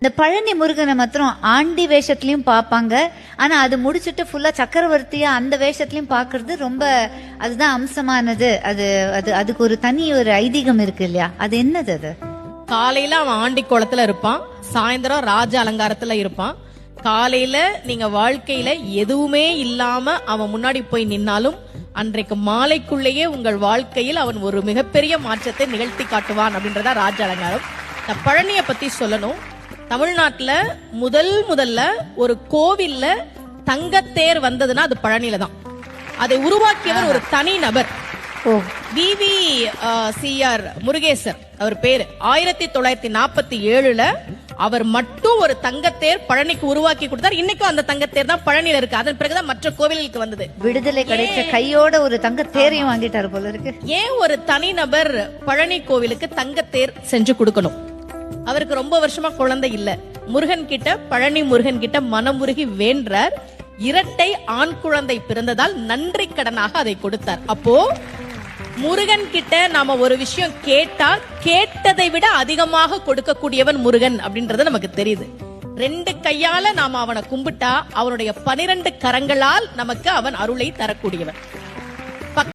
இந்த பழனி முருகனை மாத்திரம் ஆண்டி வேஷத்துலயும் பாப்பாங்க. ஆனா அது முடிச்சுட்டு ஃபுல்லா சக்கரவர்த்தியா அந்த வேஷத்துலயும் பாக்குறது ரொம்ப அதுதான் அம்சமானது. அதுக்கு ஒரு தனி ஒரு ஐதீகம் இருக்கு இல்லையா? அது என்னது? அது காலையில அவன் ஆண்டி கோலத்துல இருப்பான், சாயந்தரம் ராஜ அலங்காரத்துல இருப்பான். காலையில நீங்க வாழ்க்கையில எதுவுமே இல்லாம அவன் முன்னாடி போய் நின்னாலும் அன்றைக்கு மாலைக்குள்ளேயே உங்கள் வாழ்க்கையில் அவன் ஒரு மிகப்பெரிய மாற்றத்தை நிகழ்த்தி காட்டுவான் அப்படின்றதா ராஜ அலங்காரம். நான் பழனிய பத்தி சொல்லணும். தமிழ்நாட்டுல முதல்ல ஒரு கோவில்ல தங்கத்தேர் வந்ததுன்னா அது பழனியில தான். அதை உருவாக்கியவர் ஒரு தனி நபர். VVCR முருகேசர் அவர் பேரு. 1947 அவர் மட்டும் ஒரு தங்கத்தேர் பழனிக்கு உருவாக்கி கொடுத்தார். இன்னைக்கும் அந்த தங்கத்தேர் தான் பழனியில இருக்கு. அதன் பிறகுதான் மற்ற கோவிலுக்கு வந்தது. விடுதலை கிடைச்ச கையோட ஒரு தங்கத்தேரையும் வாங்கிட்டாரு போல இருக்கு. ஏன் ஒரு தனி நபர் பழனி கோவிலுக்கு தங்கத்தேர் செஞ்சு கொடுக்கணும்? அவருக்கு ரொம்ப வருஷமா குழந்தை இல்ல. முருகன் கிட்ட, பழனி முருகன் கிட்ட மனமுருகி வேண்டார். இரட்டை ஆண் குழந்தை பிறந்ததால் நன்றி கடனாக அதை கொடுத்தார். அப்போ முருகன் கிட்ட நாம ஒரு விஷயம் கேட்டா கேட்டதை விட அதிகமாக கொடுக்கக்கூடியவன் முருகன் அப்படின்றது நமக்கு தெரியுது. 2 கையால நாம அவனை கும்பிட்டா அவனுடைய 12 கரங்களால் நமக்கு அவன் அருளை தரக்கூடியவன்.